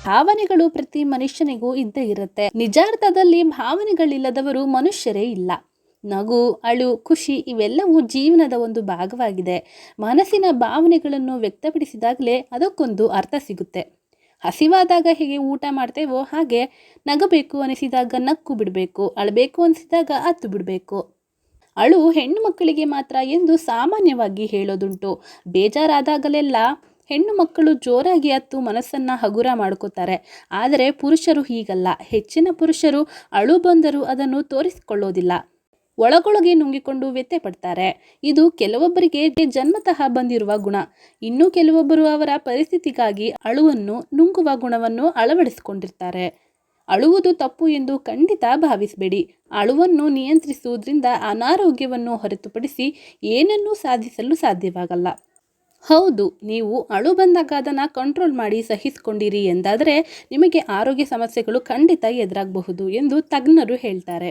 ಭಾವನೆಗಳು ಪ್ರತಿ ಮನುಷ್ಯನಿಗೂ ಇದ್ದೇ ಇರುತ್ತೆ. ನಿಜಾರ್ಥದಲ್ಲಿ ಭಾವನೆಗಳಿಲ್ಲದವರು ಮನುಷ್ಯರೇ ಇಲ್ಲ. ನಗು, ಅಳು, ಖುಷಿ ಇವೆಲ್ಲವೂ ಜೀವನದ ಒಂದು ಭಾಗವಾಗಿದೆ. ಮನಸ್ಸಿನ ಭಾವನೆಗಳನ್ನು ವ್ಯಕ್ತಪಡಿಸಿದಾಗಲೇ ಅದಕ್ಕೊಂದು ಅರ್ಥ ಸಿಗುತ್ತೆ. ಹಸಿವಾದಾಗ ಹೇಗೆ ಊಟ ಮಾಡ್ತೇವೋ ಹಾಗೆ ನಗಬೇಕು ಅನಿಸಿದಾಗ ನಕ್ಕು ಬಿಡಬೇಕು, ಅಳಬೇಕು ಅನಿಸಿದಾಗ ಅತ್ತು ಬಿಡಬೇಕು. ಅಳು ಹೆಣ್ಣು ಮಕ್ಕಳಿಗೆ ಮಾತ್ರ ಎಂದು ಸಾಮಾನ್ಯವಾಗಿ ಹೇಳೋದುಂಟು. ಬೇಜಾರಾದಾಗಲೆಲ್ಲ ಹೆಣ್ಣು ಮಕ್ಕಳು ಜೋರಾಗಿ ಅತ್ತು ಮನಸ್ಸನ್ನು ಹಗುರ ಮಾಡ್ಕೋತಾರೆ. ಆದರೆ ಪುರುಷರು ಹೀಗಲ್ಲ. ಹೆಚ್ಚಿನ ಪುರುಷರು ಅಳು ಬಂದರೂ ಅದನ್ನು ತೋರಿಸಿಕೊಳ್ಳೋದಿಲ್ಲ. ಒಳಗೊಳಗೆ ನುಂಗಿಕೊಂಡು ವ್ಯಥೆ ಪಡ್ತಾರೆ. ಇದು ಕೆಲವೊಬ್ಬರಿಗೆ ಜನ್ಮತಃ ಬಂದಿರುವ ಗುಣ. ಇನ್ನು ಕೆಲವೊಬ್ಬರು ಅವರ ಪರಿಸ್ಥಿತಿಗಾಗಿ ಅಳುವನ್ನು, ನುಂಗುವ ಗುಣವನ್ನು ಅಳವಡಿಸಿಕೊಂಡಿರ್ತಾರೆ. ಅಳುವುದು ತಪ್ಪು ಎಂದು ಖಂಡಿತ ಭಾವಿಸಬೇಡಿ. ಅಳುವನ್ನು ನಿಯಂತ್ರಿಸುವುದರಿಂದ ಅನಾರೋಗ್ಯವನ್ನು ಹೊರತುಪಡಿಸಿ ಏನನ್ನೂ ಸಾಧಿಸಲು ಸಾಧ್ಯವಾಗಲ್ಲ. ಹೌದು, ನೀವು ಅಳು ಬಂದಾಗ ಅದನ್ನು ಕಂಟ್ರೋಲ್ ಮಾಡಿ ಸಹಿಸಿಕೊಂಡಿರಿ ಎಂದಾದರೆ ನಿಮಗೆ ಆರೋಗ್ಯ ಸಮಸ್ಯೆಗಳು ಖಂಡಿತ ಎದುರಾಗಬಹುದು ಎಂದು ತಜ್ಞರು ಹೇಳ್ತಾರೆ.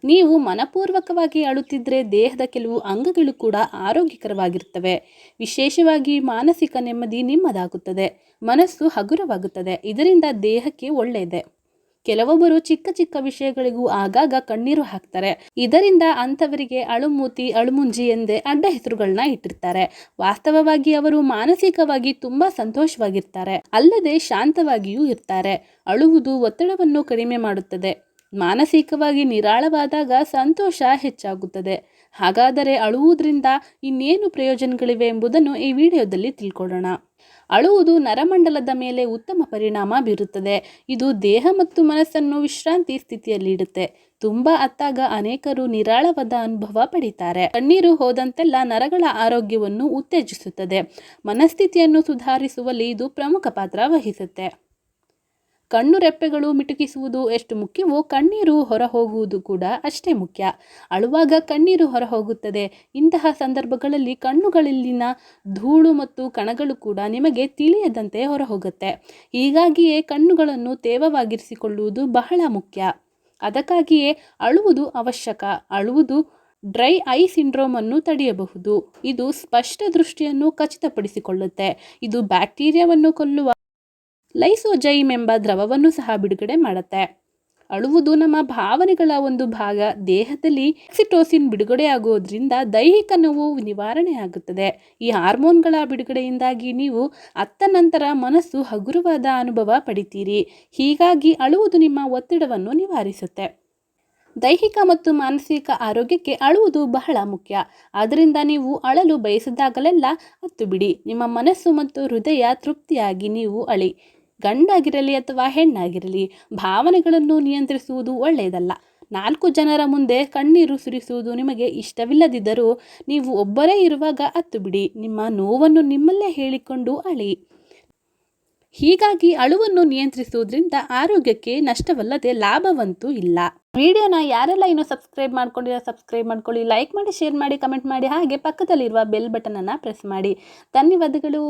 ನೀವು ಮನಪೂರ್ವಕವಾಗಿ ಅಳುತ್ತಿದ್ದರೆ ದೇಹದ ಕೆಲವು ಅಂಗಗಳು ಕೂಡ ಆರೋಗ್ಯಕರವಾಗಿರ್ತವೆ. ವಿಶೇಷವಾಗಿ ಮಾನಸಿಕ ನೆಮ್ಮದಿ ನಿಮ್ಮದಾಗುತ್ತದೆ, ಮನಸ್ಸು ಹಗುರವಾಗುತ್ತದೆ. ಇದರಿಂದ ದೇಹಕ್ಕೆ ಒಳ್ಳೆಯದೆ. ಕೆಲವೊಬ್ಬರು ಚಿಕ್ಕ ಚಿಕ್ಕ ವಿಷಯಗಳಿಗೂ ಆಗಾಗ ಕಣ್ಣೀರು ಹಾಕ್ತಾರೆ. ಇದರಿಂದ ಅಂಥವರಿಗೆ ಅಳುಮೂತಿ, ಅಳುಮುಂಜಿ ಎಂದೇ ಅಡ್ಡ ಹೆಸರುಗಳನ್ನ ಇಟ್ಟಿರ್ತಾರೆ. ವಾಸ್ತವವಾಗಿ ಅವರು ಮಾನಸಿಕವಾಗಿ ತುಂಬಾ ಸಂತೋಷವಾಗಿರ್ತಾರೆ, ಅಲ್ಲದೆ ಶಾಂತವಾಗಿಯೂ ಇರ್ತಾರೆ. ಅಳುವುದು ಒತ್ತಡವನ್ನು ಕಡಿಮೆ ಮಾಡುತ್ತದೆ. ಮಾನಸಿಕವಾಗಿ ನಿರಾಳವಾದಾಗ ಸಂತೋಷ ಹೆಚ್ಚಾಗುತ್ತದೆ. ಹಾಗಾದರೆ ಅಳುವುದರಿಂದ ಇನ್ನೇನು ಪ್ರಯೋಜನಗಳಿವೆ ಎಂಬುದನ್ನು ಈ ವಿಡಿಯೋದಲ್ಲಿ ತಿಳ್ಕೊಳ್ಳೋಣ. ಅಳುವುದು ನರಮಂಡಲದ ಮೇಲೆ ಉತ್ತಮ ಪರಿಣಾಮ ಬೀರುತ್ತದೆ. ಇದು ದೇಹ ಮತ್ತು ಮನಸ್ಸನ್ನು ವಿಶ್ರಾಂತಿ ಸ್ಥಿತಿಯಲ್ಲಿಡುತ್ತೆ. ತುಂಬಾ ಅತ್ತಾಗ ಅನೇಕರು ನಿರಾಳವಾದ ಅನುಭವ ಪಡೀತಾರೆ. ಕಣ್ಣೀರು ಹೋದಂತೆಲ್ಲ ನರಗಳ ಆರೋಗ್ಯವನ್ನು ಉತ್ತೇಜಿಸುತ್ತದೆ. ಮನಸ್ಥಿತಿಯನ್ನು ಸುಧಾರಿಸುವಲ್ಲಿ ಇದು ಪ್ರಮುಖ ಪಾತ್ರ ವಹಿಸುತ್ತೆ. ಕಣ್ಣು ರೆಪ್ಪೆಗಳು ಮಿಟುಕಿಸುವುದು ಎಷ್ಟು ಮುಖ್ಯವೋ ಕಣ್ಣೀರು ಹೊರಹೋಗುವುದು ಕೂಡ ಅಷ್ಟೇ ಮುಖ್ಯ. ಅಳುವಾಗ ಕಣ್ಣೀರು ಹೊರಹೋಗುತ್ತದೆ. ಇಂತಹ ಸಂದರ್ಭಗಳಲ್ಲಿ ಕಣ್ಣುಗಳಲ್ಲಿನ ಧೂಳು ಮತ್ತು ಕಣಗಳು ಕೂಡ ನಿಮಗೆ ತಿಳಿಯದಂತೆ ಹೊರಹೋಗುತ್ತೆ. ಹೀಗಾಗಿಯೇ ಕಣ್ಣುಗಳನ್ನು ತೇವವಾಗಿರಿಸಿಕೊಳ್ಳುವುದು ಬಹಳ ಮುಖ್ಯ. ಅದಕ್ಕಾಗಿಯೇ ಅಳುವುದು ಅವಶ್ಯಕ. ಅಳುವುದು ಡ್ರೈ ಐ ಸಿಂಡ್ರೋಮ್ ಅನ್ನು ತಡೆಯಬಹುದು. ಇದು ಸ್ಪಷ್ಟ ದೃಷ್ಟಿಯನ್ನು ಖಚಿತಪಡಿಸಿಕೊಳ್ಳುತ್ತೆ. ಇದು ಬ್ಯಾಕ್ಟೀರಿಯಾವನ್ನು ಕೊಲ್ಲುವ ಲೈಸೋಜೈಮ್ ಎಂಬ ದ್ರವವನ್ನು ಸಹ ಬಿಡುಗಡೆ ಮಾಡುತ್ತೆ. ಅಳುವುದು ನಮ್ಮ ಭಾವನೆಗಳ ಒಂದು ಭಾಗ. ದೇಹದಲ್ಲಿ ಆಕ್ಸಿಟೋಸಿನ್ ಬಿಡುಗಡೆಯಾಗುವುದರಿಂದ ದೈಹಿಕ ನೋವು ನಿವಾರಣೆಯಾಗುತ್ತದೆ. ಈ ಹಾರ್ಮೋನ್ಗಳ ಬಿಡುಗಡೆಯಿಂದಾಗಿ ನೀವು ಅತ್ತ ನಂತರ ಮನಸ್ಸು ಹಗುರವಾದ ಅನುಭವ ಪಡಿತೀರಿ. ಹೀಗಾಗಿ ಅಳುವುದು ನಿಮ್ಮ ಒತ್ತಡವನ್ನು ನಿವಾರಿಸುತ್ತೆ. ದೈಹಿಕ ಮತ್ತು ಮಾನಸಿಕ ಆರೋಗ್ಯಕ್ಕೆ ಅಳುವುದು ಬಹಳ ಮುಖ್ಯ. ಆದ್ದರಿಂದ ನೀವು ಅಳಲು ಬಯಸಿದಾಗಲೆಲ್ಲ ಅತ್ತು ಬಿಡಿ. ನಿಮ್ಮ ಮನಸ್ಸು ಮತ್ತು ಹೃದಯ ತೃಪ್ತಿಯಾಗಿ ನೀವು ಅಳಿ. ಗಂಡಾಗಿರಲಿ ಅಥವಾ ಹೆಣ್ಣಾಗಿರಲಿ, ಭಾವನೆಗಳನ್ನು ನಿಯಂತ್ರಿಸುವುದು ಒಳ್ಳೆಯದಲ್ಲ. 4 ಜನರ ಮುಂದೆ ಕಣ್ಣೀರು ಸುರಿಸುವುದು ನಿಮಗೆ ಇಷ್ಟವಿಲ್ಲದಿದ್ದರೂ ನೀವು ಒಬ್ಬರೇ ಇರುವಾಗ ಅತ್ತು ಬಿಡಿ. ನಿಮ್ಮ ನೋವನ್ನು ನಿಮ್ಮಲ್ಲೇ ಹೇಳಿಕೊಂಡು ಅಳಿ. ಹೀಗಾಗಿ ಅಳುವನ್ನು ನಿಯಂತ್ರಿಸುವುದರಿಂದ ಆರೋಗ್ಯಕ್ಕೆ ನಷ್ಟವಲ್ಲದೆ ಲಾಭವಂತೂ ಇಲ್ಲ. ವಿಡಿಯೋನ ಯಾರೆಲ್ಲ ಇನ್ನೂ ಸಬ್ಸ್ಕ್ರೈಬ್ ಮಾಡ್ಕೊಂಡಿರೋ ಸಬ್ಸ್ಕ್ರೈಬ್ ಮಾಡ್ಕೊಳ್ಳಿ, ಲೈಕ್ ಮಾಡಿ, ಶೇರ್ ಮಾಡಿ, ಕಮೆಂಟ್ ಮಾಡಿ, ಹಾಗೆ ಪಕ್ಕದಲ್ಲಿರುವ ಬೆಲ್ ಬಟನನ್ನು ಪ್ರೆಸ್ ಮಾಡಿ. ಧನ್ಯವಾದಗಳು.